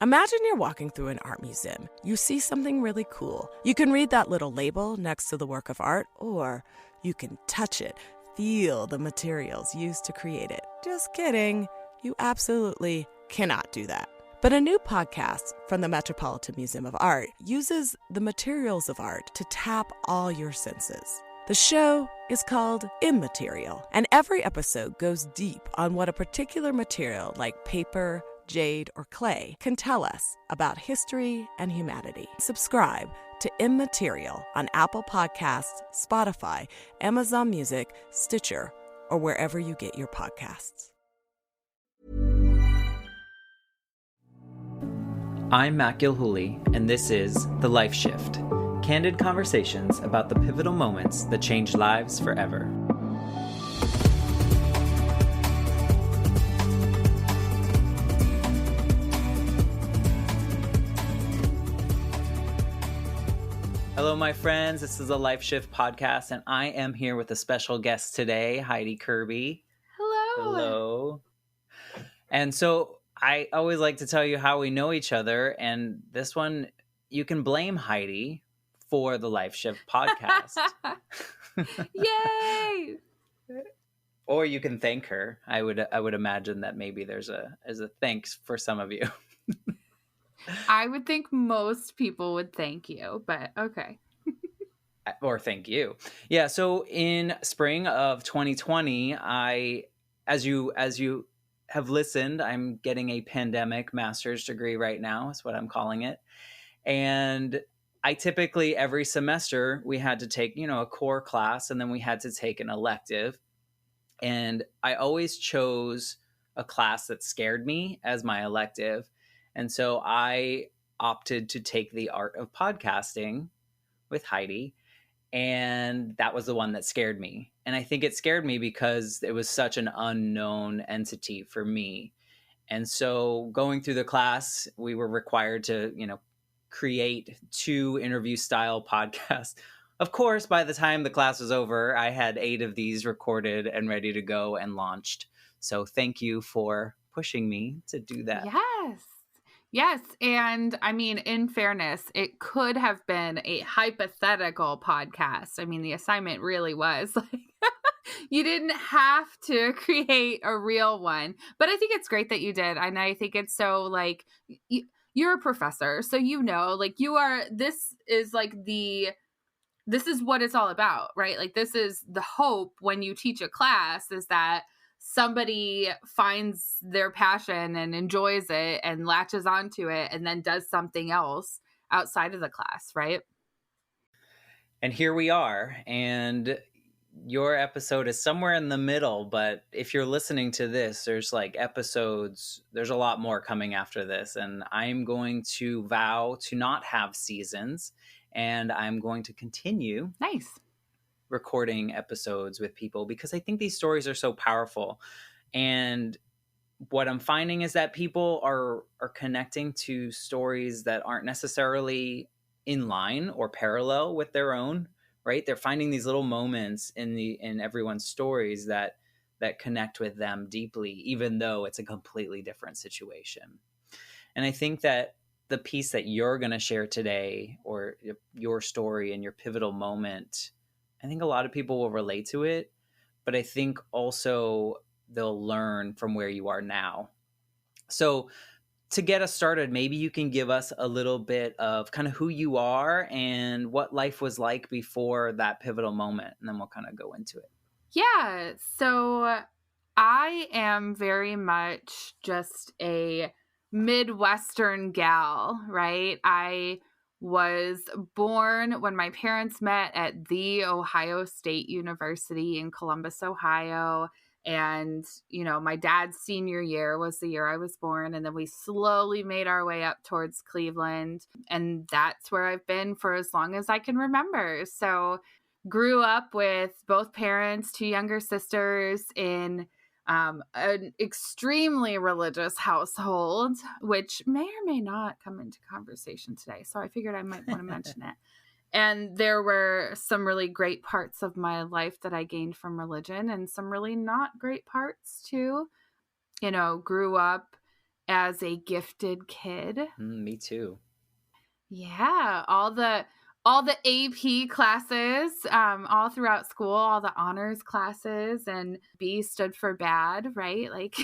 Imagine you're walking through an art museum. You see something really cool. You can read that little label next to the work of art, or you can touch it, feel the materials used to create it. Just kidding. You absolutely cannot do that. But a new podcast from the Metropolitan Museum of Art uses the materials of art to tap all your senses. The show is called Immaterial, and every episode goes deep on what a particular material like paper, jade, or clay can tell us about history and humanity. Subscribe to Immaterial on Apple Podcasts, Spotify, Amazon Music, Stitcher, or wherever you get your podcasts. I'm Matt Gilhooly, and this is The Life Shift, candid conversations about the pivotal moments that changed lives forever. Hello, my friends. This is a Life Shift podcast, and I am here with a special guest today, Heidi Kirby. Hello. Hello. And so I always like to tell you how we know each other, and this one, you can blame Heidi for the Life Shift podcast. Yay! Or you can thank her. I would imagine that maybe there's a thanks for some of you. I would think most people would thank you, but okay. Or thank you. Yeah, so in spring of 2020, as you have listened, I'm getting a pandemic master's degree right now, is what I'm calling it. And I typically, every semester, we had to take, a core class, and then we had to take an elective. And I always chose a class that scared me as my elective. And so I opted to take the art of podcasting with Heidi. And that was the one that scared me. And I think it scared me because it was such an unknown entity for me. And so going through the class, we were required to, create 2 interview style podcasts. Of course, by the time the class was over, I had 8 of these recorded and ready to go and launched. So thank you for pushing me to do that. Yes. And I mean, in fairness, it could have been a hypothetical podcast. I mean, the assignment really was like, you didn't have to create a real one, but I think it's great that you did. And I think it's so like, you're a professor, so this is what it's all about, right? Like, this is the hope when you teach a class, is that somebody finds their passion and enjoys it and latches onto it and then does something else outside of the class, right? And here we are. And your episode is somewhere in the middle, but if you're listening to this, there's there's a lot more coming after this. And I'm going to vow to not have seasons, and I'm going to continue. Nice. Recording episodes with people because I think these stories are so powerful. And what I'm finding is that people are connecting to stories that aren't necessarily in line or parallel with their own, right? They're finding these little moments in everyone's stories that connect with them deeply, even though it's a completely different situation. And I think that the piece that you're going to share today, or your story and your pivotal moment, I think a lot of people will relate to it, but I think also they'll learn from where you are now. So to get us started, maybe you can give us a little bit of kind of who you are and what life was like before that pivotal moment, and then we'll kind of go into it. Yeah. So I am very much just a Midwestern gal, right? I was born when my parents met at the Ohio State University in Columbus, Ohio. And, my dad's senior year was the year I was born. And then we slowly made our way up towards Cleveland. And that's where I've been for as long as I can remember. So grew up with both parents, 2 younger sisters in an extremely religious household, which may or may not come into conversation today. So I figured I might want to mention it. And there were some really great parts of my life that I gained from religion, and some really not great parts too. Grew up as a gifted kid. Me too. Yeah, all the AP classes, all throughout school, all the honors classes, and B stood for bad, right? Like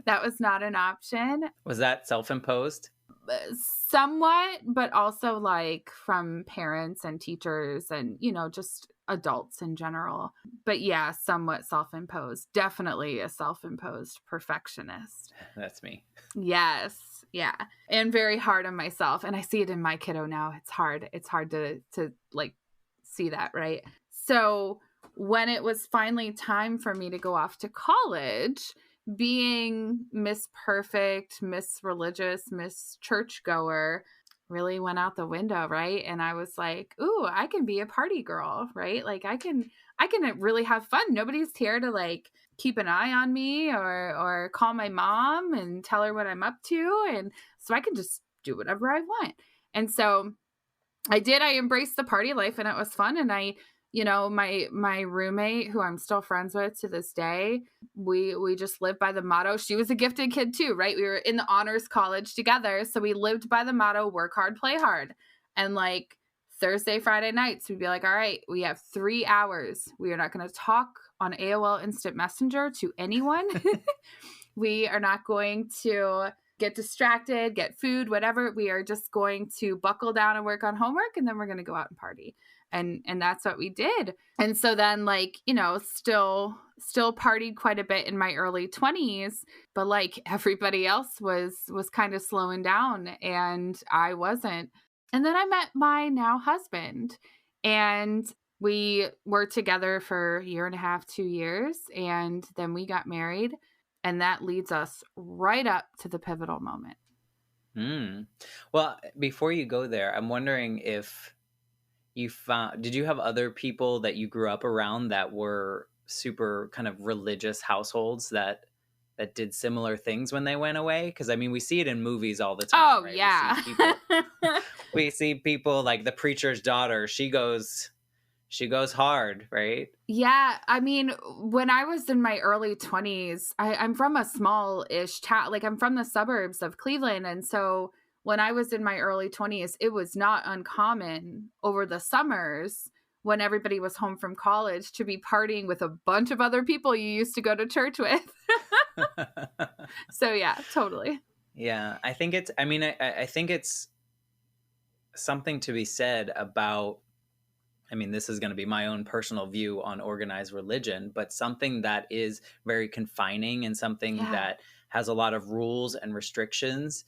that was not an option. Was that self-imposed? Somewhat, but also like from parents and teachers and, just adults in general. But yeah, somewhat self-imposed. Definitely a self-imposed perfectionist. That's me. Yes. Yeah. And very hard on myself. And I see it in my kiddo now. It's hard. It's hard to like see that, right? So when it was finally time for me to go off to college, being Miss Perfect, Miss Religious, Miss Churchgoer really went out the window, right? And I was like, ooh, I can be a party girl, right? Like I can really have fun. Nobody's here to like keep an eye on me or call my mom and tell her what I'm up to. And so I can just do whatever I want. And so I did. I embraced the party life and it was fun. And I, my roommate, who I'm still friends with to this day, we just lived by the motto. She was a gifted kid too, right? We were in the honors college together. So we lived by the motto, work hard, play hard. And like Thursday, Friday nights, we'd be like, all right, we have 3 hours. We are not going to talk on AOL Instant Messenger to anyone. We are not going to get distracted, get food, whatever. We are just going to buckle down and work on homework, and then we're going to go out and party. And that's what we did. And so then like, still partied quite a bit in my early 20s, but like everybody else was kind of slowing down and I wasn't. And then I met my now husband, and we were together for a year and a half, 2 years, and then we got married. And that leads us right up to the pivotal moment. Well, before you go there, I'm wondering if did you have other people that you grew up around that were super kind of religious households that did similar things when they went away? Because I mean, we see it in movies all the time. Oh, right? yeah. We see people like the preacher's daughter. She goes hard, right? Yeah. I mean, when I was in my early 20s, I'm from a small-ish town. Like I'm from the suburbs of Cleveland. And so when I was in my early 20s, it was not uncommon over the summers when everybody was home from college to be partying with a bunch of other people you used to go to church with. So yeah, totally. Yeah. I think it's something to be said about, I mean, this is going to be my own personal view on organized religion, but something that is very confining and something that has a lot of rules and restrictions,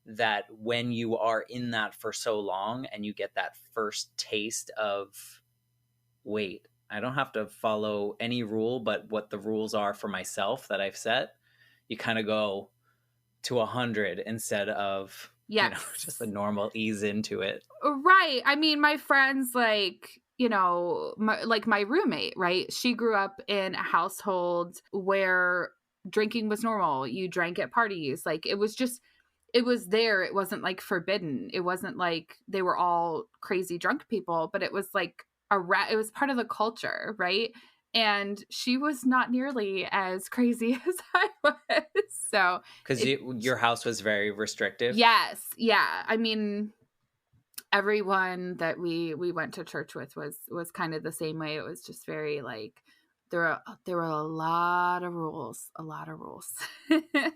that when you are in that for so long and you get that first taste of, wait, I don't have to follow any rule but what the rules are for myself that I've set, you kind of go to 100 instead of, just a normal ease into it. Right. I mean, my friends, like, my roommate, right? She grew up in a household where drinking was normal. You drank at parties. Like it was there. It wasn't like forbidden. It wasn't like they were all crazy drunk people, but it was like it was part of the culture, right? And she was not nearly as crazy as I was. So, because your house was very restrictive. Yes, yeah. I mean, everyone that we went to church with was kind of the same way. It was just very like there were a lot of rules.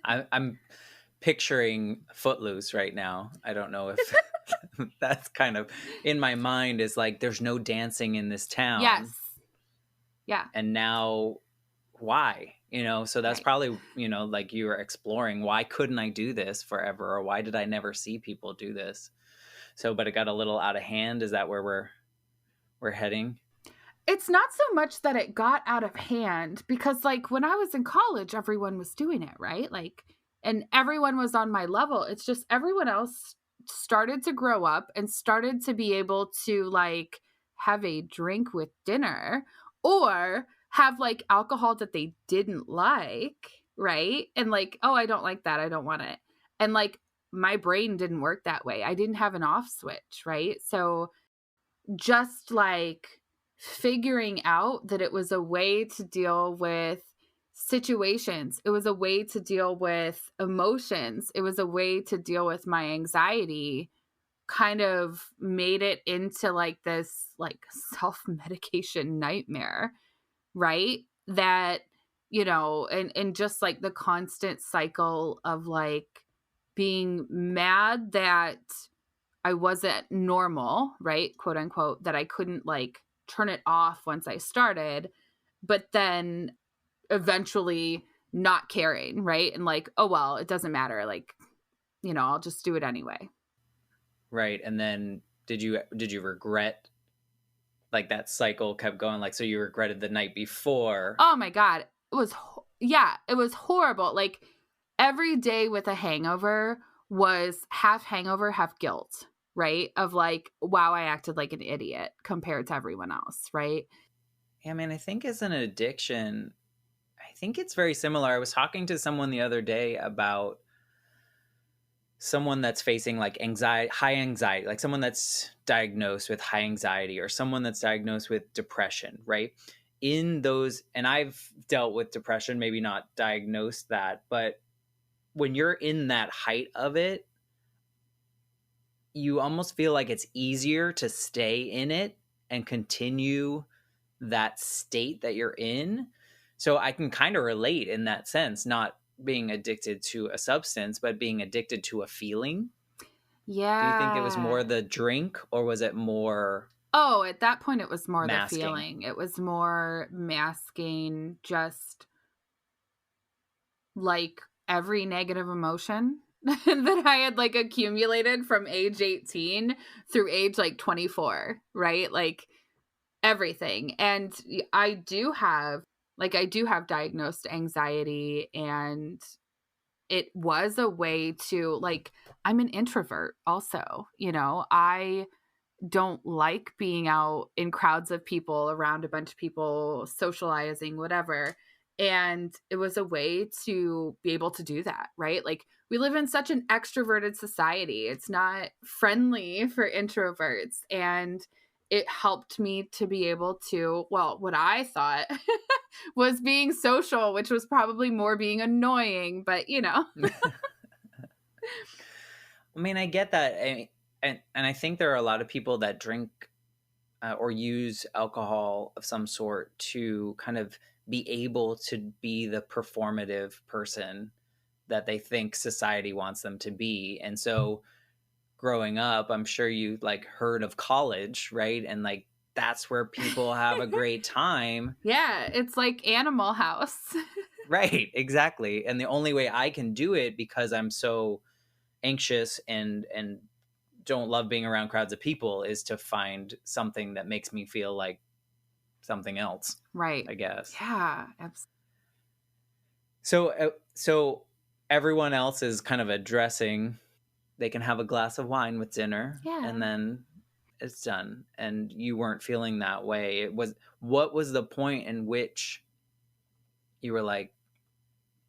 I'm picturing Footloose right now. I don't know if that's kind of in my mind, is like there's no dancing in this town. Yes. Yeah. And now why? So that's probably, like you were exploring, why couldn't I do this forever? Or why did I never see people do this? So, but it got a little out of hand. Is that where we're heading? It's not so much that it got out of hand, because like when I was in college, everyone was doing it, right? Like, and everyone was on my level. It's just everyone else started to grow up and started to be able to like have a drink with dinner or have like alcohol that they didn't like, right? And like, oh, I don't like that. I don't want it. And like my brain didn't work that way. I didn't have an off switch, right? So just like figuring out that it was a way to deal with situations. It was a way to deal with emotions. It was a way to deal with my anxiety. Kind of made it into like this like self-medication nightmare, right? That, and just like the constant cycle of like being mad that I wasn't normal, right? Quote unquote, that I couldn't like turn it off once I started, but then eventually not caring, right? And like, oh, well, it doesn't matter. Like, I'll just do it anyway. Right. And then did you regret, like, that cycle kept going? Like, so you regretted the night before? Oh my God. It was horrible. Like every day with a hangover was half hangover, half guilt, right? Of like, wow, I acted like an idiot compared to everyone else, right? Yeah, man, I think as an addiction, I think it's very similar. I was talking to someone the other day about someone that's facing like high anxiety, like someone that's diagnosed with high anxiety or someone that's diagnosed with depression, right? In those, and I've dealt with depression, maybe not diagnosed that, but when you're in that height of it, you almost feel like it's easier to stay in it and continue that state that you're in. So I can kind of relate in that sense, not being addicted to a substance, but being addicted to a feeling. Yeah. Do you think it was more the drink or was it more? Oh, at that point, it was more masking? The feeling. It was more masking just like every negative emotion that I had like accumulated from age 18 through age like 24, right? Like everything. And I do have diagnosed anxiety, and it was a way to like, I'm an introvert also, I don't like being out in crowds of people, around a bunch of people, socializing, whatever. And it was a way to be able to do that, right? Like we live in such an extroverted society. It's not friendly for introverts. And it helped me to be able to, well, what I thought was being social, which was probably more being annoying, but I mean, I get that. And I think there are a lot of people that drink or use alcohol of some sort to kind of be able to be the performative person that they think society wants them to be. And so growing up, I'm sure you like heard of college, right? And like that's where people have a great time. Yeah, it's like Animal House. Right, exactly. And the only way I can do it, because I'm so anxious and don't love being around crowds of people, is to find something that makes me feel like something else. Right. I guess. Yeah, absolutely. So everyone else is kind of addressing, they can have a glass of wine with dinner, and then it's done. And you weren't feeling that way. What was the point in which you were like,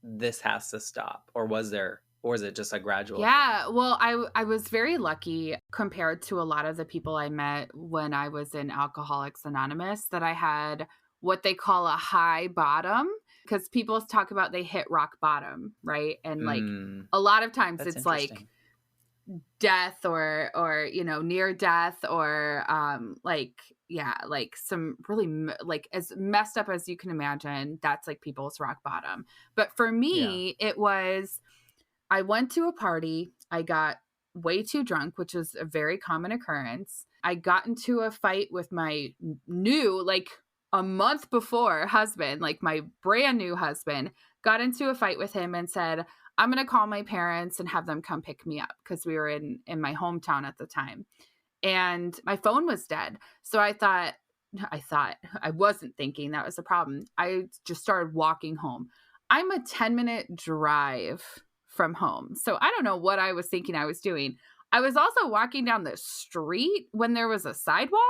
this has to stop? Or was it just a gradual thing? Well, I was very lucky compared to a lot of the people I met when I was in Alcoholics Anonymous, that I had what they call a high bottom, because people talk about they hit rock bottom, right? And like a lot of times it's like death or near death or like some really like as messed up as you can imagine. That's like people's rock bottom. But for me, it was, I went to a party, I got way too drunk, which is a very common occurrence. I got into a fight with my new, like a month before husband, like my brand new husband, got into a fight with him and said, I'm going to call my parents and have them come pick me up, because we were in my hometown at the time. And my phone was dead. So I thought, I wasn't thinking that was the problem. I just started walking home. I'm a 10-minute drive from home. So I don't know what I was thinking I was doing. I was also walking down the street when there was a sidewalk.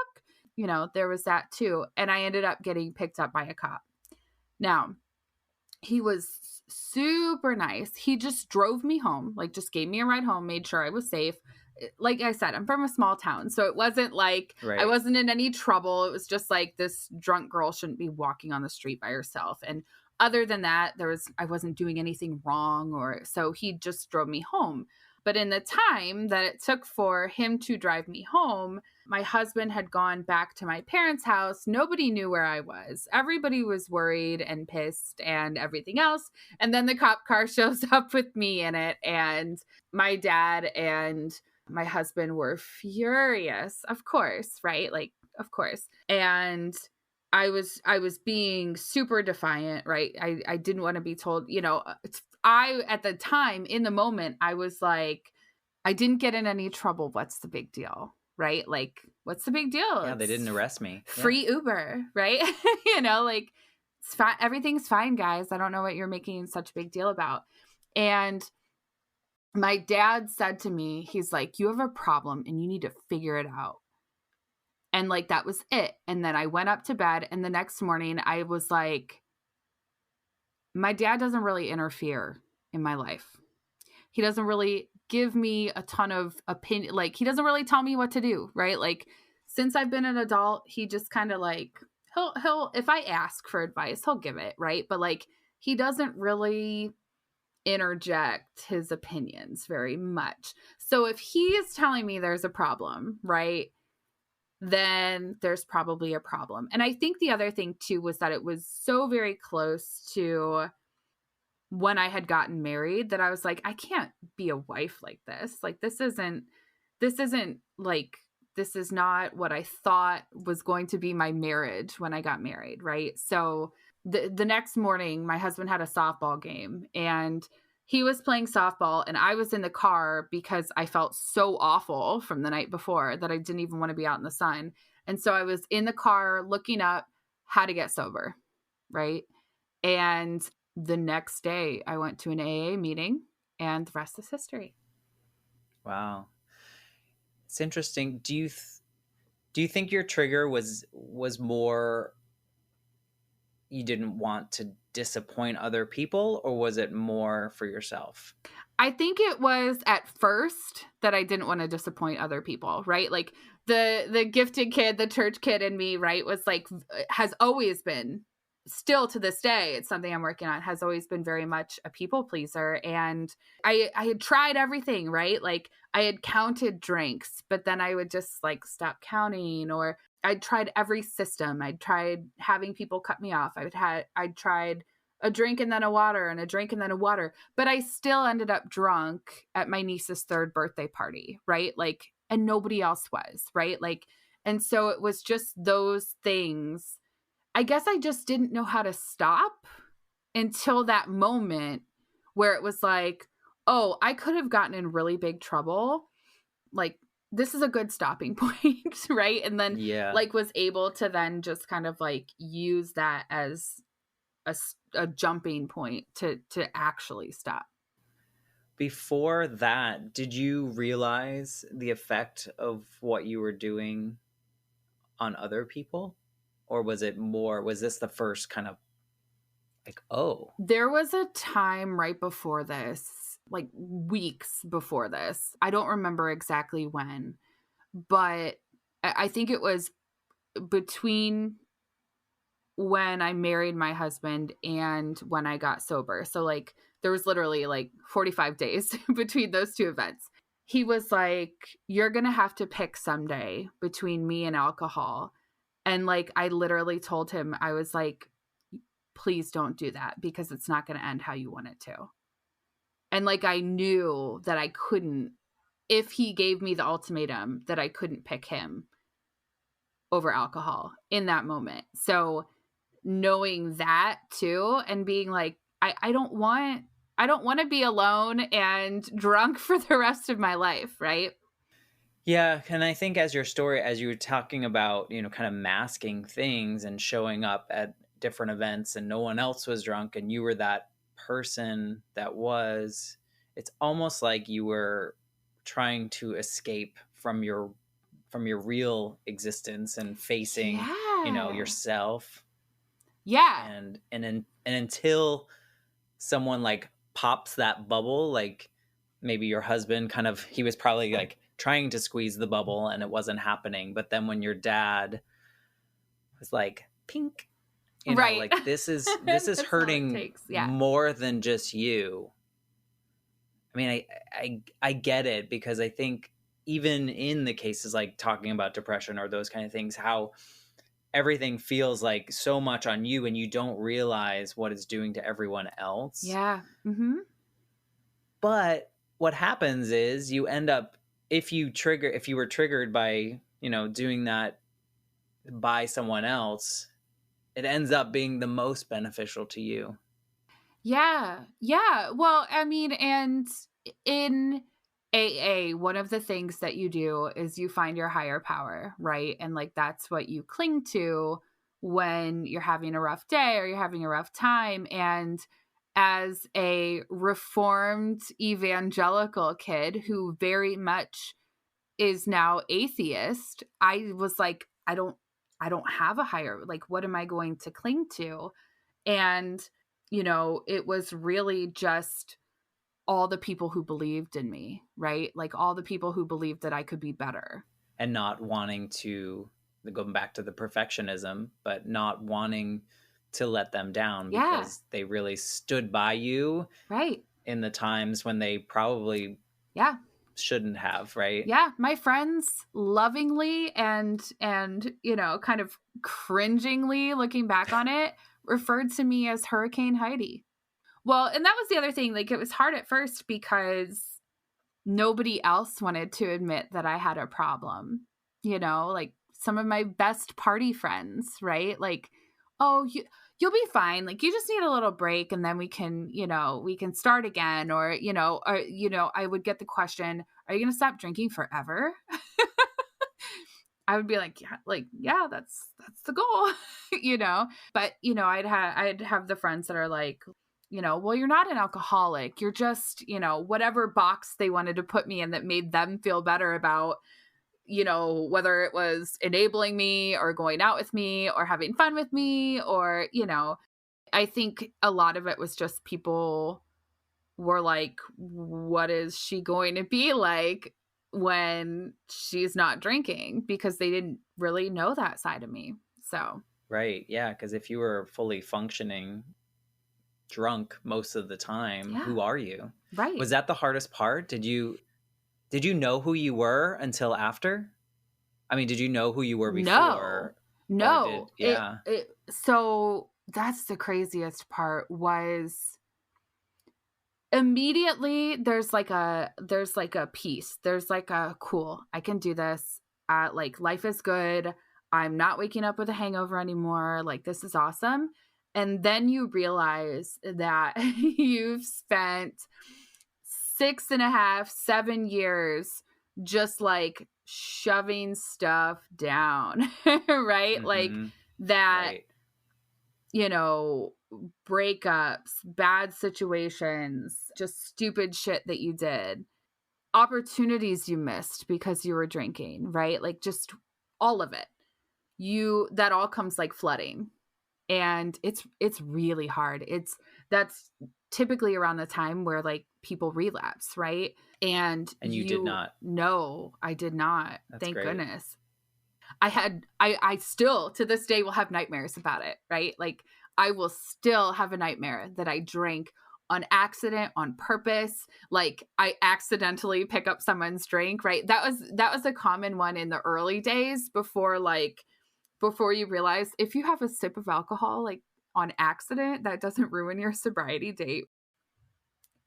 There was that too. And I ended up getting picked up by a cop. Now, he was super nice. He just drove me home, like just gave me a ride home, made sure I was safe. Like I said, I'm from a small town, so it wasn't like I wasn't in any trouble. It was just like, this drunk girl shouldn't be walking on the street by herself. And other than that, I wasn't doing anything wrong, or so he just drove me home. But in the time that it took for him to drive me home, my husband had gone back to my parents' house. Nobody knew where I was. Everybody was worried and pissed and everything else. And then the cop car shows up with me in it. And my dad and my husband were furious, of course, right? Like, of course. And I was being super defiant, right? I didn't want to be told, at the time, in the moment, I was like, I didn't get in any trouble. What's the big deal? Right? Like, what's the big deal? Yeah, they didn't arrest me. Free Uber, right? Like, it's fine. Everything's fine, guys. I don't know what you're making such a big deal about. And my dad said to me, he's like, you have a problem and you need to figure it out. And like, that was it. And then I went up to bed, and the next morning I was like, my dad doesn't really interfere in my life. He doesn't really give me a ton of opinion. Like, he doesn't really tell me what to do, right? Like, since I've been an adult, he just kind of like, he'll, if I ask for advice, he'll give it, right? But like, he doesn't really interject his opinions very much. So if he is telling me there's a problem, right, then there's probably a problem. And I think the other thing too was that it was so very close to when I had gotten married that I was like, I can't be a wife like this. Like, this isn't like, this is not what I thought was going to be my marriage when I got married, right? So the next morning, my husband had a softball game, and he was playing softball, and I was in the car because I felt so awful from the night before that I didn't even want to be out in the sun. And so I was in the car looking up how to get sober, right? And the next day I went to an AA meeting, and the rest is history. Wow. It's interesting. Do you think your trigger was more you didn't want to disappoint other people, or was it more for yourself? I think it was at first that I didn't want to disappoint other people, right? Like, the gifted kid, the church kid in me, right, was like, has always been, still to this day, it's something I'm working on, has always been very much a people pleaser. And I had tried everything, right? Like, I had counted drinks, but then I would just like stop counting, or I'd tried every system. I'd tried having people cut me off. I'd tried a drink and then a water, and a drink and then a water, but I still ended up drunk at my niece's third birthday party, right? Like, and nobody else was, right? Like, and so it was just those things. I guess I just didn't know how to stop until that moment where it was like, oh, I could have gotten in really big trouble. Like, this is a good stopping point, right? And then like was able to then just kind of like use that as a jumping point to actually stop. Before that, did you realize the effect of what you were doing on other people? Or was this the first kind of like, oh? There was a time right before this, like weeks before this. I don't remember exactly when, but I think it was between when I married my husband and when I got sober. So like, there was literally like 45 days between those two events. He was like, you're going to have to pick someday between me and alcohol. And like, I literally told him, I was like, please don't do that, because it's not going to end how you want it to. And like, I knew that I couldn't, if he gave me the ultimatum, that I couldn't pick him over alcohol in that moment. So knowing that too, and being like, I don't want to be alone and drunk for the rest of my life, right? Yeah, and I think as you were talking about, kind of masking things and showing up at different events and no one else was drunk and you were that person that was, it's almost like you were trying to escape from your real existence and facing, yourself. Yeah. And until someone like pops that bubble, like maybe your husband he was probably like trying to squeeze the bubble and it wasn't happening. But then when your dad was like, pink, You know, Right. like this is That's all it hurting takes. Yeah. more than just you. I mean, I get it, because I think even in the cases like talking about depression or those kind of things, how everything feels like so much on you and you don't realize what it's doing to everyone else. Yeah. Mm-hmm. But what happens is you end up, if you were triggered by, doing that by someone else, it ends up being the most beneficial to you. Yeah. Yeah. Well, I mean, and in AA, one of the things that you do is you find your higher power, right? And like that's what you cling to when you're having a rough day or you're having a rough time. And as a reformed evangelical kid who very much is now atheist, I was like, I don't have a higher, like, what am I going to cling to? And, it was really just all the people who believed in me, right? Like all the people who believed that I could be better. And not wanting to, going back to the perfectionism, but not wanting to let them down, Yeah. because they really stood by you Right. in the times when they probably Yeah. shouldn't have, right? Yeah. My friends lovingly and kind of cringingly looking back on it referred to me as Hurricane Heidi. Well, and that was the other thing. Like it was hard at first because nobody else wanted to admit that I had a problem. Like some of my best party friends, right? Like, oh, you'll be fine. Like you just need a little break and then we can start again. Or, I would get the question, are you going to stop drinking forever? I would be like, yeah, that's the goal, But, I'd have the friends that are like, well, you're not an alcoholic. You're just, whatever box they wanted to put me in that made them feel better about, whether it was enabling me or going out with me or having fun with me or, I think a lot of it was just people were like, what is she going to be like when she's not drinking? Because they didn't really know that side of me. So. Right. Yeah. Because if you were fully functioning drunk most of the time, Yeah. Who are you? Right. Was that the hardest part? Did you know who you were until after? I mean, did you know who you were before? No. Yeah. So that's the craziest part was immediately there's like a piece. There's like a cool, I can do this. Like life is good. I'm not waking up with a hangover anymore. Like this is awesome. And then you realize that you've spent 6.5, 7 years just like shoving stuff down, right? Mm-hmm. Like that, right. Breakups, bad situations, just stupid shit that you did, opportunities you missed because you were drinking, right? Like just all of it. That all comes like flooding. And it's really hard. That's typically around the time where like people relapse, right? And you did not. No, I did not. That's Thank great. goodness. I still to this day will have nightmares about it, right? Like I will still have a nightmare that I drank on accident, on purpose. Like I accidentally pick up someone's drink, right? That was a common one in the early days before you realize if you have a sip of alcohol, like on accident, that doesn't ruin your sobriety date.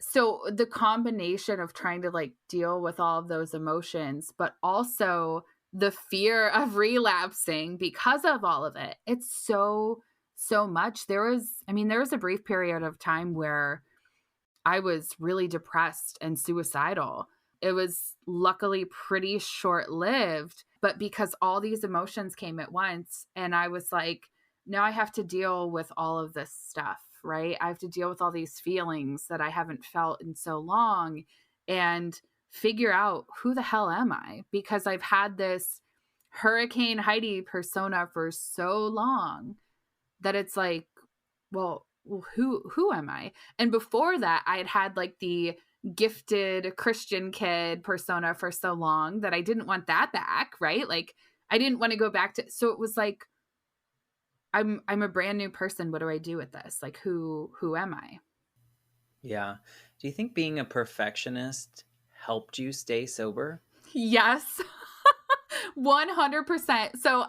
So the combination of trying to like deal with all of those emotions, but also the fear of relapsing because of all of it, it's so much. There was a brief period of time where I was really depressed and suicidal. It was luckily pretty short-lived, but because all these emotions came at once and I was like, now I have to deal with all of this stuff, right? I have to deal with all these feelings that I haven't felt in so long and figure out who the hell am I? Because I've had this Hurricane Heidi persona for so long that it's like, well, who am I? And before that, I had like the gifted Christian kid persona for so long that I didn't want that back, right? Like I didn't want to go back to, so it was like, I'm a brand new person. What do I do with this? Like, who am I? Yeah. Do you think being a perfectionist helped you stay sober? Yes. 100%. So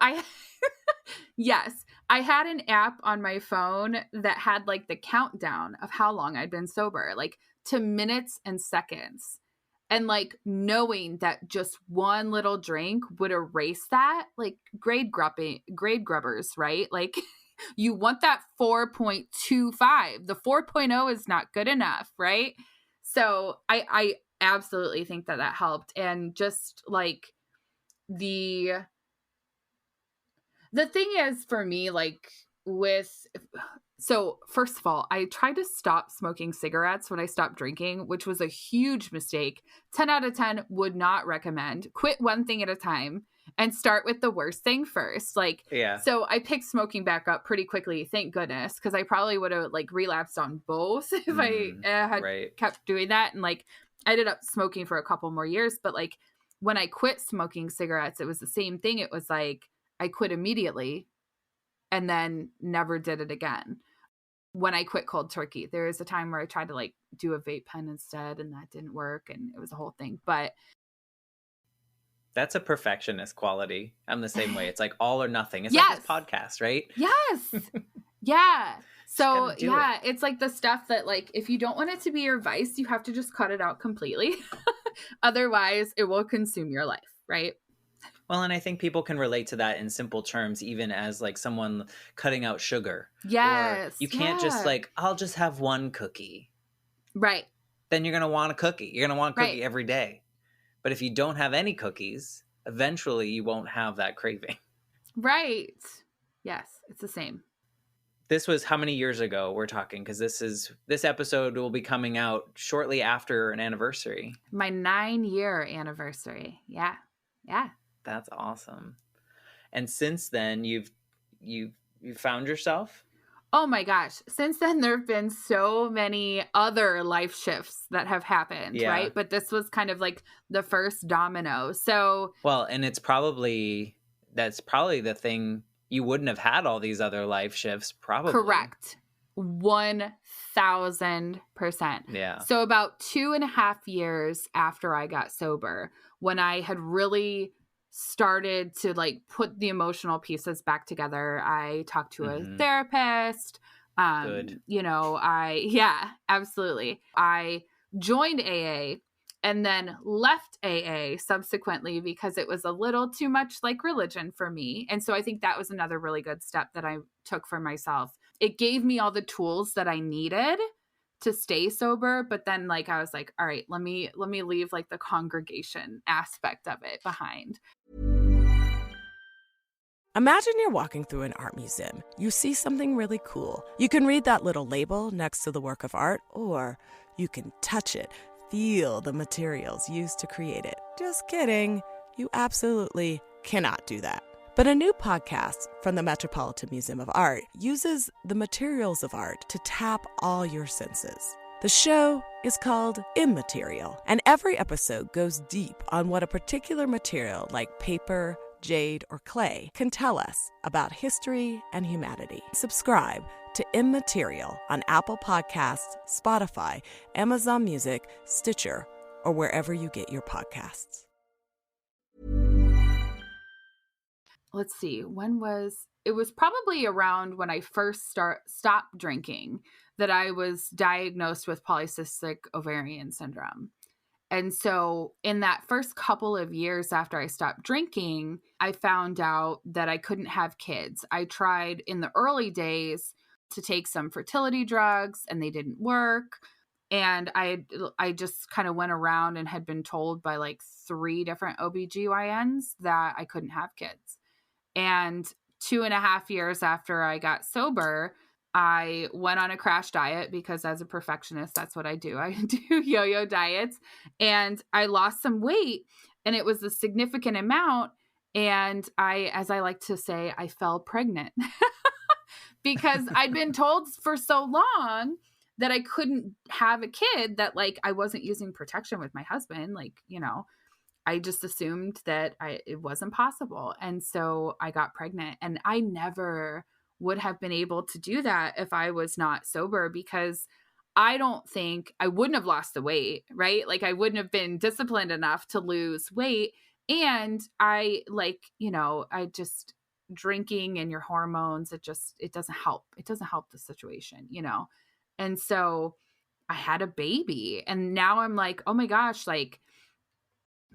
yes, I had an app on my phone that had like the countdown of how long I'd been sober, like to minutes and seconds. And like knowing that just one little drink would erase that, like grade grubbers, right? Like you want that 4.25. The 4.0 is not good enough, right? So I absolutely think that helped. And just like the thing is for me, like so first of all, I tried to stop smoking cigarettes when I stopped drinking, which was a huge mistake. 10 out of 10 would not recommend. Quit one thing at a time and start with the worst thing first. Like, Yeah. so I picked smoking back up pretty quickly, thank goodness, because I probably would have like relapsed on both if I had kept doing that. And like, I ended up smoking for a couple more years, but like when I quit smoking cigarettes, it was the same thing. It was like, I quit immediately and then never did it again. When I quit cold turkey, there was a time where I tried to like do a vape pen instead and that didn't work and it was a whole thing. But that's a perfectionist quality. I'm the same way. It's like all or nothing. It's yes. like this podcast, right? Yes. Yeah. So yeah, it. It's like the stuff that like, if you don't want it to be your vice, you have to just cut it out completely. Otherwise it will consume your life. Right. Well, and I think people can relate to that in simple terms, even as like someone cutting out sugar. Yes. Or you can't just like, I'll just have one cookie. Right. Then you're going to want a cookie. You're going to want a cookie every day. But if you don't have any cookies, eventually you won't have that craving. Right. Yes. It's the same. This was how many years ago we're talking? Because this episode will be coming out shortly after an anniversary. My 9-year anniversary. Yeah. Yeah. That's awesome. And since then, you've found yourself? Oh my gosh. Since then, there have been so many other life shifts that have happened, right? But this was kind of like the first domino. So, well, and that's probably the thing. You wouldn't have had all these other life shifts, probably. Correct. 1000%. Yeah. So about 2.5 years after I got sober, when I had really started to like put the emotional pieces back together, I talked to a therapist. Good. Absolutely. I joined AA and then left AA subsequently because it was a little too much like religion for me. And so I think that was another really good step that I took for myself. It gave me all the tools that I needed to stay sober, but then like I was like, all right, let me leave like the congregation aspect of it behind. Imagine you're walking through an art museum. You see something really cool. You can read that little label next to the work of art, or you can touch it, feel the materials used to create it. Just kidding. You absolutely cannot do that. But a new podcast from the Metropolitan Museum of Art uses the materials of art to tap all your senses. The show is called Immaterial, and every episode goes deep on what a particular material like paper, jade, or clay can tell us about history and humanity. Subscribe to Immaterial on Apple Podcasts, Spotify, Amazon Music, Stitcher, or wherever you get your podcasts. Let's see, it was probably around when I first stopped drinking that I was diagnosed with polycystic ovarian syndrome. And so in that first couple of years after I stopped drinking, I found out that I couldn't have kids. I tried in the early days to take some fertility drugs and they didn't work. And I just kind of went around and had been told by like 3 different OBGYNs that I couldn't have kids. And 2.5 years after I got sober, I went on a crash diet because as a perfectionist, that's what I do. I do yo-yo diets, and I lost some weight, and it was a significant amount. And as I like to say, I fell pregnant because I'd been told for so long that I couldn't have a kid that like I wasn't using protection with my husband. Like, I just assumed that it wasn't possible. And so I got pregnant, and I never would have been able to do that if I was not sober, because I don't think I wouldn't have lost the weight, right? Like I wouldn't have been disciplined enough to lose weight. And I I just drinking and your hormones, it doesn't help. It doesn't help the situation, And so I had a baby, and now I'm like, oh my gosh, like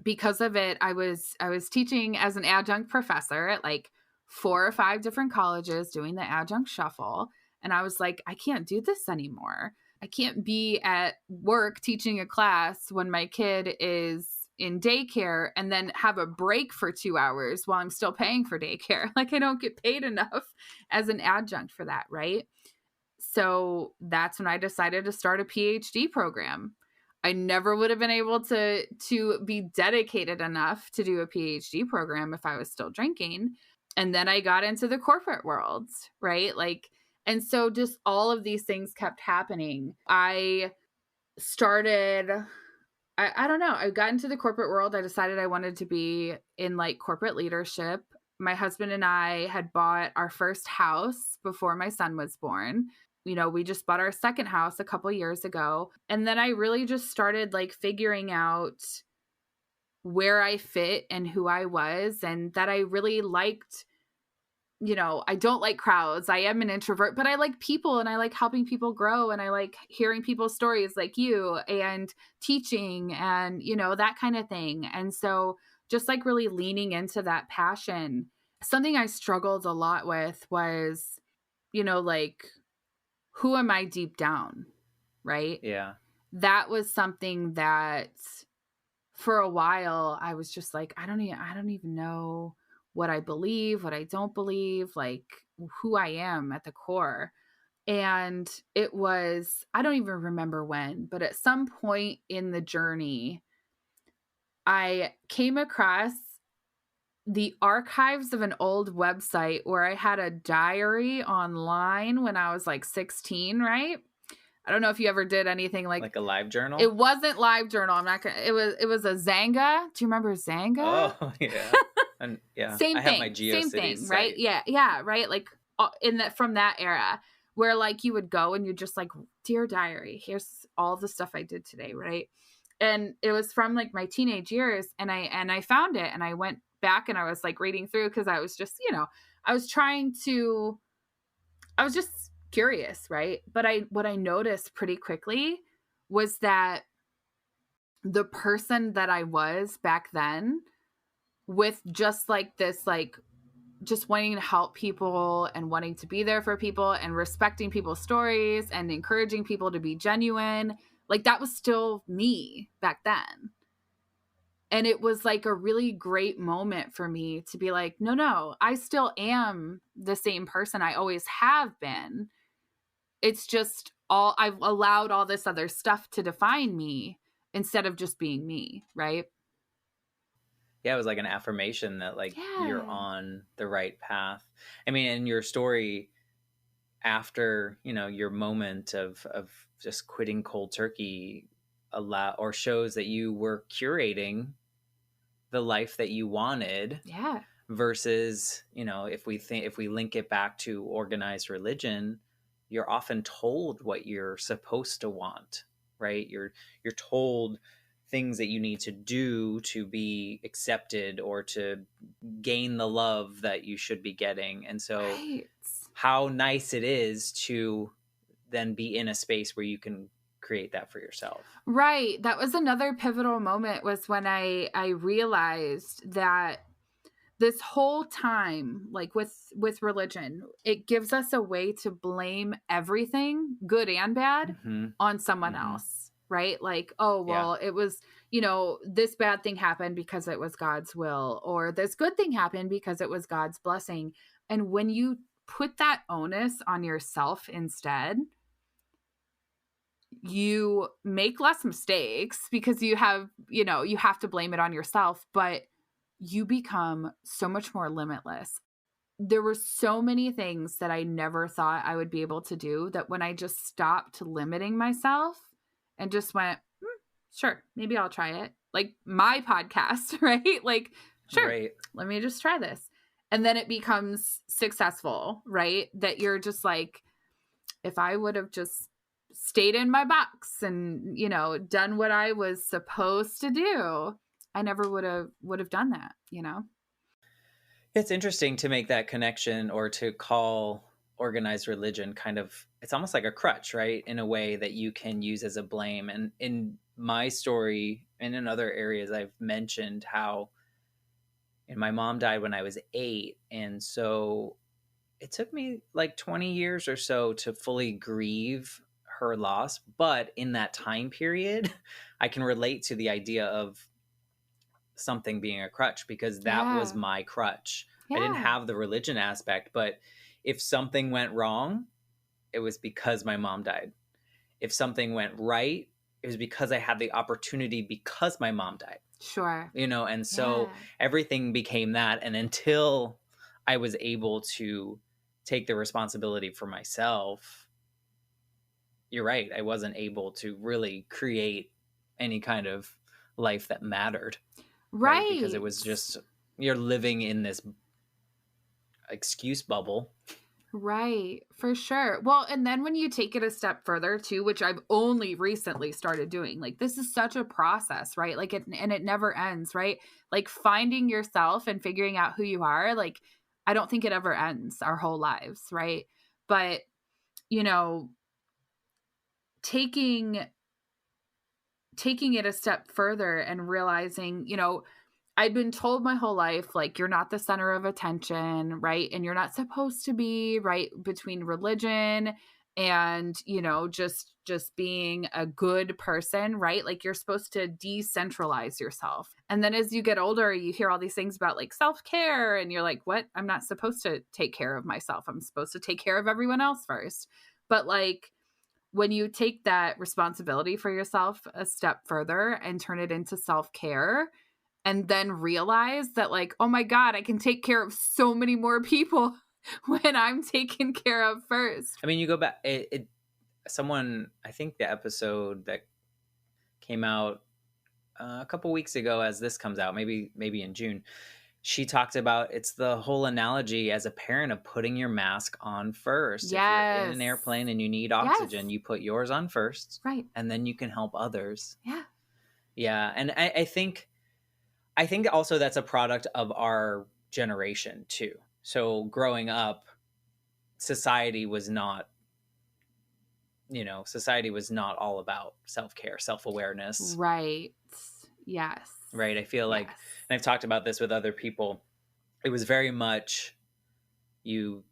because of it, I was teaching as an adjunct professor at like 4 or 5 different colleges doing the adjunct shuffle. And I was like, I can't do this anymore. I can't be at work teaching a class when my kid is in daycare and then have a break for 2 hours while I'm still paying for daycare. Like I don't get paid enough as an adjunct for that, right? So that's when I decided to start a PhD program. I never would have been able to be dedicated enough to do a PhD program if I was still drinking. And then I got into the corporate world, right? Like, and so just all of these things kept happening. I started, I don't know, I got into the corporate world. I decided I wanted to be in like corporate leadership. My husband and I had bought our first house before my son was born. We just bought our second house a couple years ago. And then I really just started like figuring out where I fit and who I was, and that I really liked, I don't like crowds. I am an introvert, but I like people and I like helping people grow, and I like hearing people's stories like you and teaching and, that kind of thing. And so just like really leaning into that passion. Something I struggled a lot with was, like, who am I deep down? Right? Yeah. That was something that for a while I was just like, I don't even know what I believe, what I don't believe, like who I am at the core. And it was, I don't even remember when, but at some point in the journey, I came across the archives of an old website where I had a diary online when I was like 16, right? I don't know if you ever did anything like a live journal. It wasn't live journal. I'm not gonna. It was a Zanga. Do you remember Zanga? Oh yeah, and yeah. Same I thing. have my GeoCities Same thing, site. right? Yeah, right. Like in that from that era where like you would go and you just like, dear diary, here's all the stuff I did today, right? And it was from like my teenage years, and I found it, and I went back and I was like reading through because I was just I was just curious, right? But what I noticed pretty quickly was that the person that I was back then, with just like this, like just wanting to help people and wanting to be there for people and respecting people's stories and encouraging people to be genuine, like that was still me back then. And it was like a really great moment for me to be like, no, I still am the same person I always have been. It's just I've allowed all this other stuff to define me instead of just being me, right? Yeah, it was like an affirmation that like you're on the right path. I mean, in your story, after your moment of just quitting cold turkey, shows that you were curating the life that you wanted. Yeah. Versus, if we link it back to organized religion, you're often told what you're supposed to want, right? You're told things that you need to do to be accepted or to gain the love that you should be getting. And so how nice it is to then be in a space where you can create that for yourself. Right. That was another pivotal moment, was when I realized that this whole time, like with religion, it gives us a way to blame everything, good and bad, on someone else, right? Like, oh, well, it was, this bad thing happened because it was God's will, or this good thing happened because it was God's blessing. And when you put that onus on yourself instead, you make less mistakes because you have to blame it on yourself, but you become so much more limitless. There were so many things that I never thought I would be able to do, that when I just stopped limiting myself and just went, sure, maybe I'll try it. Like my podcast, right? Like, sure, Let me just try this. And then it becomes successful, right? That you're just like, if I would have just stayed in my box and, you know, done what I was supposed to do, I never would have done that, you know? It's interesting to make that connection, or to call organized religion kind of, it's almost like a crutch, right? In a way that you can use as a blame. And in my story and in other areas, I've mentioned how, and my mom died when I was 8. And so it took me like 20 years or so to fully grieve her loss. But in that time period, I can relate to the idea of something being a crutch, because that was Yeah. my crutch. I Yeah. didn't have the religion aspect, but if something went wrong, it was because my mom died. If something went right, it was because I had the opportunity because my mom died. Sure. You know, and so everything became that. And until I was able to take the responsibility for myself, you're right, I wasn't able to really create any kind of life that mattered. Right. Because it was just, you're living in this excuse bubble. Right, for sure. Well, and then when you take it a step further too, which I've only recently started doing, like this is such a process, right? Like it never ends, right? Like finding yourself and figuring out who you are, like I don't think it ever ends our whole lives, right? But, you know, taking it a step further and realizing, you know, I'd been told my whole life, like, you're not the center of attention, right? And you're not supposed to be, right? Between religion and, you know, just being a good person, right? Like you're supposed to decentralize yourself. And then as you get older, you hear all these things about like self-care and you're like, what? I'm not supposed to take care of myself. I'm supposed to take care of everyone else first. But like when you take that responsibility for yourself a step further and turn it into self-care, and then realize that like, oh my God, I can take care of so many more people when I'm taken care of first. I mean, you go back, someone, I think the episode that came out a couple weeks ago, as this comes out, maybe in June, she talked about, it's the whole analogy as a parent of putting your mask on first. Yes. If you're in an airplane and you need oxygen, Yes. you put yours on first. Right. And then you can help others. Yeah. Yeah. And I think also that's a product of our generation too. So growing up, society was not all about self-care, self-awareness. Right. Yes. Right. I feel like, and I've talked about this with other people, it was very much you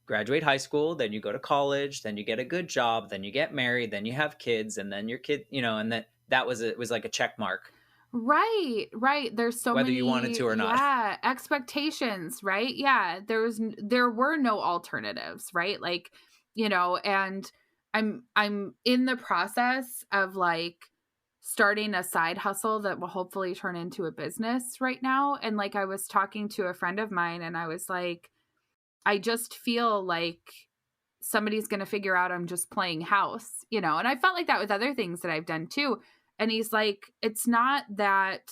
graduate high school, then you go to college, then you get a good job, then you get married, then you have kids, and then your kid, you know, and that was it was like a check mark. Right. There's so whether many, you wanted to or not. Yeah, expectations, right? Yeah, there were no alternatives, right? Like, you know, and I'm in the process of like starting a side hustle that will hopefully turn into a business right now. And like I was talking to a friend of mine and I was like, I just feel like somebody's going to figure out I'm just playing house, you know? And I felt like that with other things that I've done too. And he's like, it's not that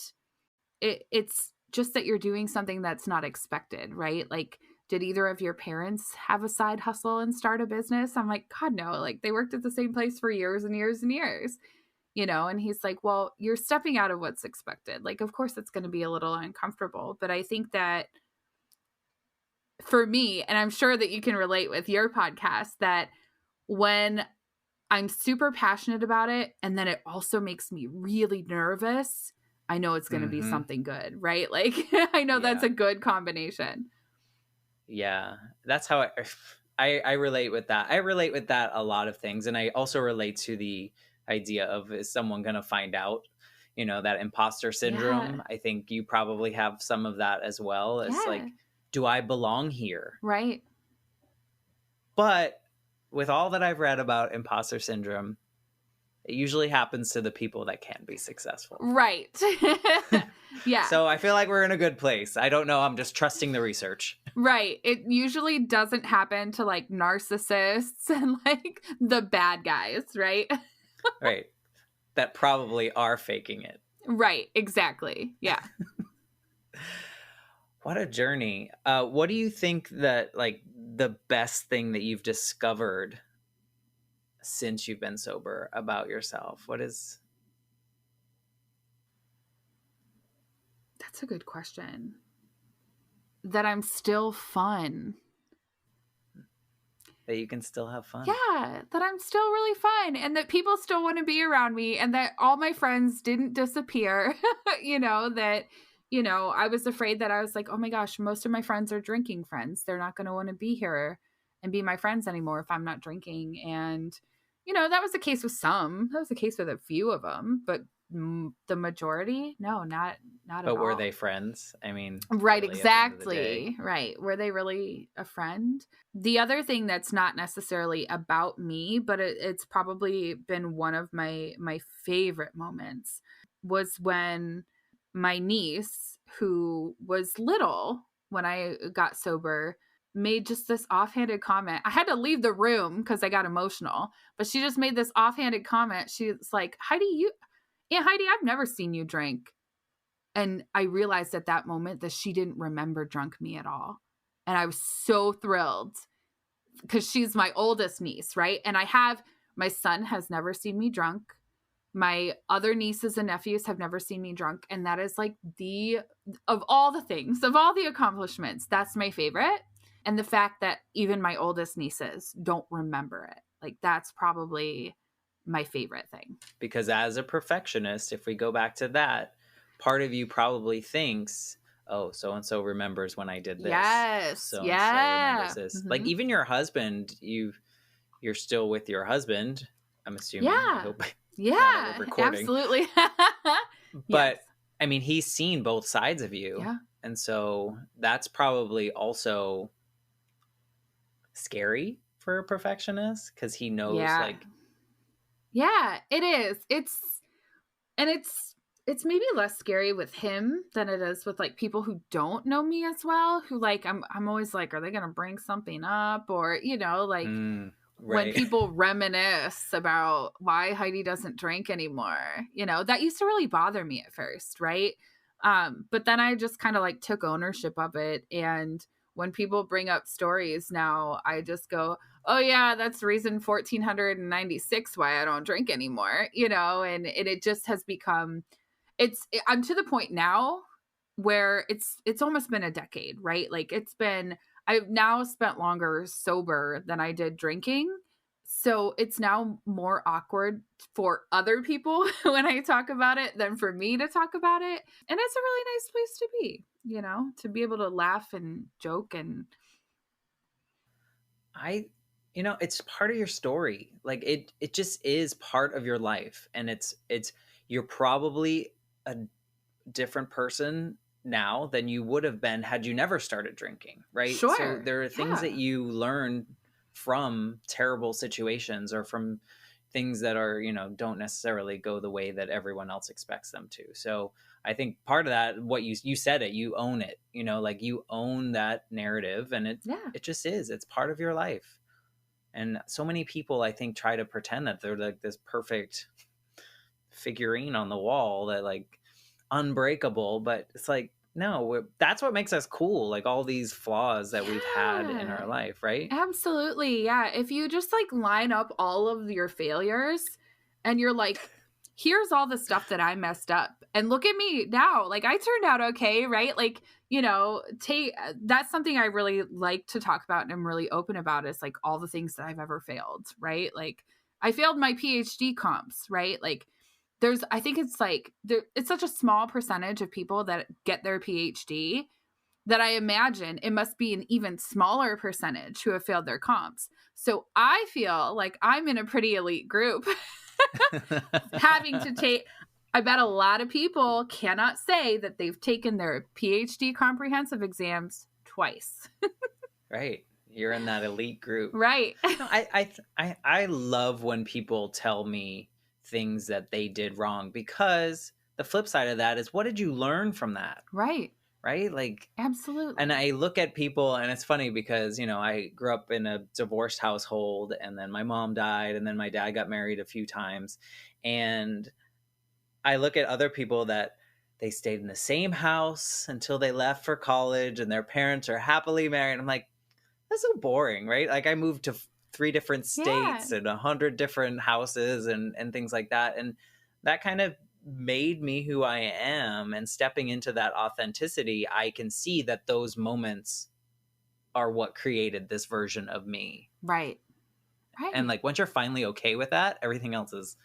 it's just that you're doing something that's not expected, right? Like, did either of your parents have a side hustle and start a business? I'm like, God, no. Like they worked at the same place for years and years and years, you know? And he's like, well, you're stepping out of what's expected. Like, of course it's going to be a little uncomfortable, but I think that for me, and I'm sure that you can relate with your podcast, that when I'm super passionate about it and then it also makes me really nervous, I know it's going to be something good, right? Like I know that's a good combination. Yeah. That's how I relate with that. I relate with that a lot of things. And I also relate to the idea of, is someone going to find out, you know, that imposter syndrome. Yeah. I think you probably have some of that as well. It's like, do I belong here? Right. But with all that I've read about imposter syndrome, it usually happens to the people that can be successful. Right. Yeah. So I feel like we're in a good place. I don't know. I'm just trusting the research. Right. It usually doesn't happen to like narcissists and like the bad guys, right? Right. That probably are faking it. Right. Exactly. Yeah. What a journey. What do you think that like the best thing that you've discovered since you've been sober about yourself? What is That's a good question. That I'm still fun. that you can still have fun? Yeah, that I'm still really fun and that people still want to be around me and that all my friends didn't disappear. I was afraid that I was like, oh my gosh, most of my friends are drinking friends. They're not going to want to be here and be my friends anymore if I'm not drinking. And, that was the case with some. That was the case with a few of them, but the majority, no, not at But all. were they friends? I mean, Right, really, at the end of the day. exactly. Right. Were they really a friend? The other thing that's not necessarily about me, but it's probably been one of my favorite moments was when my niece, who was little when I got sober, made just this offhanded comment. I had to leave the room because I got emotional, but she just made this offhanded comment. She's like, Aunt Heidi, I've never seen you drink. And I realized at that moment that she didn't remember drunk me at all. And I was so thrilled because she's my oldest niece, right? And my son has never seen me drunk. My other nieces and nephews have never seen me drunk. And that is like of all the things, of all the accomplishments, that's my favorite. And the fact that even my oldest nieces don't remember it, like that's probably my favorite thing. Because as a perfectionist, if we go back to that, part of you probably thinks, oh, so-and-so remembers when I did this. Yes. So-and-so remembers this. Mm-hmm. Like even your husband, you're still with your husband, I'm assuming. Yeah. I hope yeah, recording. Absolutely. But yes. I mean, he's seen both sides of you. Yeah. And so that's probably also scary for a perfectionist because he knows like. Yeah, it is. It's maybe less scary with him than it is with like people who don't know me as well, who like I'm always like, are they gonna bring something up? Or, like right. when people reminisce about why Heidi doesn't drink anymore, that used to really bother me at first, right? But then I just kind of like took ownership of it. And when people bring up stories now, I just go, oh yeah, that's reason 1496 why I don't drink anymore, and it just has become, I'm to the point now where it's almost been a decade, right? Like I've now spent longer sober than I did drinking. So it's now more awkward for other people when I talk about it than for me to talk about it. And it's a really nice place to be, to be able to laugh and joke. And it's part of your story. Like it just is part of your life. And it's you're probably a different person now than you would have been had you never started drinking, right? Sure. So there are things that you learn from terrible situations or from things that are, don't necessarily go the way that everyone else expects them to. So I think part of that, what you said it, you own it, like you own that narrative and it just is, it's part of your life. And so many people, I think, try to pretend that they're like this perfect figurine on the wall that like unbreakable, but it's like, no, that's what makes us cool. Like all these flaws that we've had in our life, right? Absolutely. Yeah. If you just like line up all of your failures and you're like, here's all the stuff that I messed up and look at me now, like I turned out okay. Right. Like, that's something I really like to talk about and I'm really open about is like all the things that I've ever failed. Right. Like I failed my PhD comps, right? Like I think it's like, it's such a small percentage of people that get their PhD that I imagine it must be an even smaller percentage who have failed their comps. So I feel like I'm in a pretty elite group having to take, I bet a lot of people cannot say that they've taken their PhD comprehensive exams twice. Right. You're in that elite group. Right. I love when people tell me things that they did wrong because the flip side of that is what did you learn from that? Right. Like absolutely. And I look at people and it's funny because I grew up in a divorced household and then my mom died and then my dad got married a few times and I look at other people that they stayed in the same house until they left for college and their parents are happily married. I'm like, that's so boring, right? Like I moved to 3 different states and 100 different houses and things like that. And that kind of made me who I am. And stepping into that authenticity, I can see that those moments are what created this version of me. Right. And like once you're finally okay with that, everything else is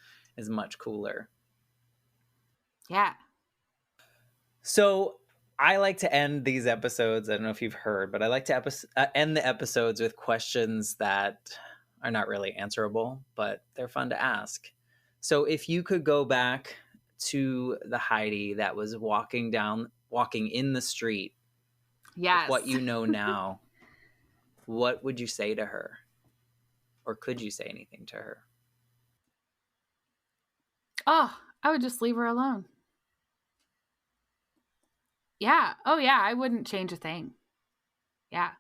much cooler. Yeah. So I like to end these episodes. I don't know if you've heard, but I like to end the episodes with questions that are not really answerable, but they're fun to ask. So if you could go back to the Heidi that was walking in the street, yes, with what you know now, what would you say to her? Or could you say anything to her? Oh, I would just leave her alone. Yeah. Oh, yeah. I wouldn't change a thing. Yeah.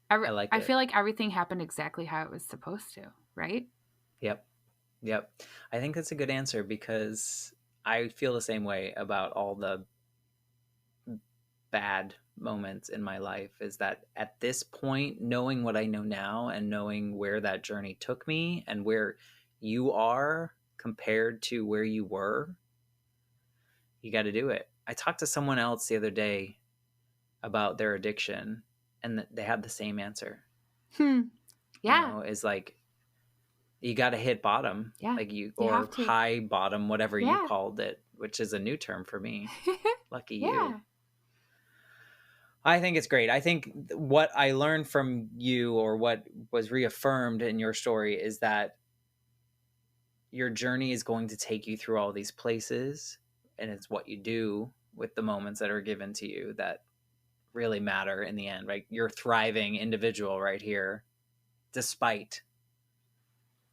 I feel like everything happened exactly how it was supposed to, right? Yep. I think that's a good answer because I feel the same way about all the bad moments in my life, is that at this point, knowing what I know now and knowing where that journey took me and where you are compared to where you were, you got to do it. I talked to someone else the other day about their addiction and they had the same answer. Yeah. Is like, you got to hit bottom. Yeah. Like or high bottom, whatever you called it, which is a new term for me. Lucky you. I think it's great. I think what I learned from you, or what was reaffirmed in your story, is that your journey is going to take you through all these places, and it's what you do with the moments that are given to you that really matter in the end, right? You're a thriving individual right here, despite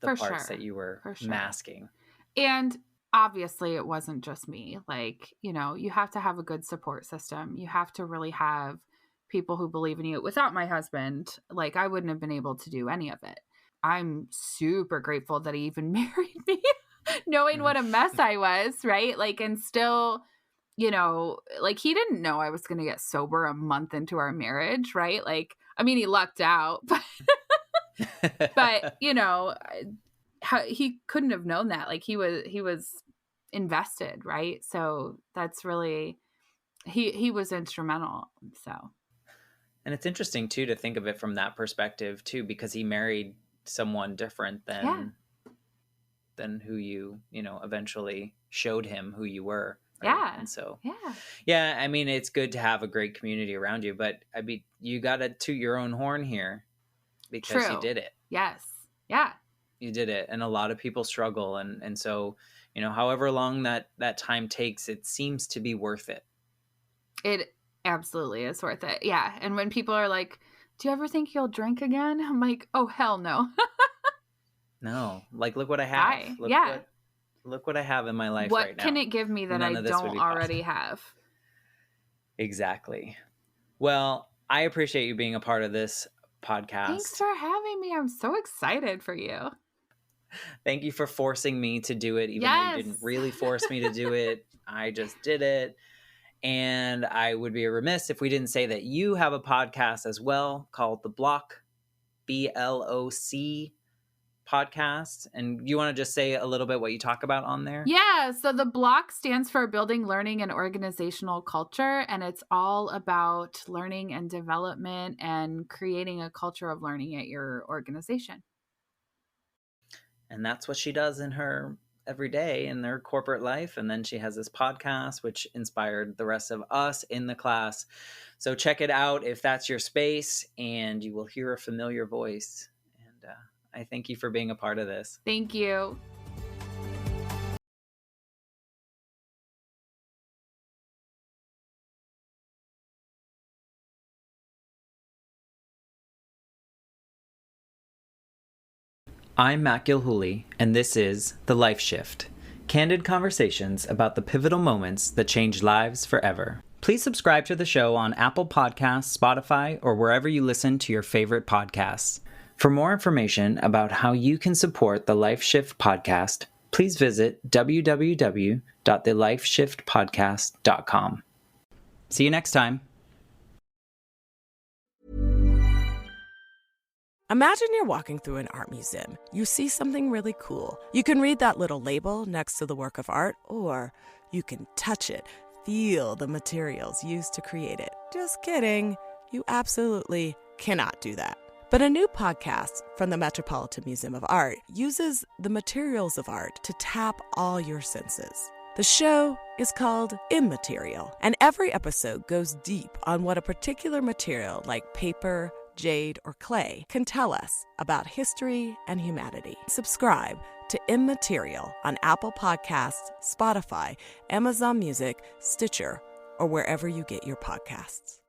the parts that you were masking. And obviously it wasn't just me. Like, you have to have a good support system. You have to really have people who believe in you. Without my husband, like, I wouldn't have been able to do any of it. I'm super grateful that he even married me, knowing what a mess I was, right? Like, and still, like, he didn't know I was going to get sober a month into our marriage, right? Like, I mean, he lucked out, but he couldn't have known that. Like, he was invested, right? So that's really, he was instrumental. So, and it's interesting too to think of it from that perspective too, because he married someone different than who you eventually showed him who you were. Right? Yeah. And so I mean, it's good to have a great community around you, but I mean, you got to toot your own horn here because you did it. Yes. Yeah. You did it. And a lot of people struggle. And so, however long that time takes, it seems to be worth it. It absolutely is worth it. Yeah. And when people are like, do you ever think you'll drink again? I'm like, oh, hell no. No. Like, look what I have. Look what I have in my life right now. What can it give me that I don't already have? Exactly. Well, I appreciate you being a part of this podcast. Thanks for having me. I'm so excited for you. Thank you for forcing me to do it, even though you didn't really force me to do it. I just did it. And I would be remiss if we didn't say that you have a podcast as well called the BLOC, BLOC podcast. And you want to just say a little bit what you talk about on there? Yeah. So the BLOC stands for Building Learning and Organizational Culture. And it's all about learning and development and creating a culture of learning at your organization. And that's what she does in her every day in their corporate life. And then she has this podcast, which inspired the rest of us in the class. So check it out if that's your space, and you will hear a familiar voice. And I thank you for being a part of this. Thank you. I'm Matt Gilhooly, and this is The Life Shift, candid conversations about the pivotal moments that change lives forever. Please subscribe to the show on Apple Podcasts, Spotify, or wherever you listen to your favorite podcasts. For more information about how you can support the Life Shift podcast, please visit www.thelifeshiftpodcast.com. See you next time. Imagine you're walking through an art museum. You see something really cool. You can read that little label next to the work of art, or you can touch it, feel the materials used to create it. Just kidding. You absolutely cannot do that. But a new podcast from the Metropolitan Museum of Art uses the materials of art to tap all your senses. The show is called Immaterial, and every episode goes deep on what a particular material like paper, jade, or clay can tell us about history and humanity. Subscribe to Immaterial on Apple Podcasts, Spotify, Amazon Music, Stitcher, or wherever you get your podcasts.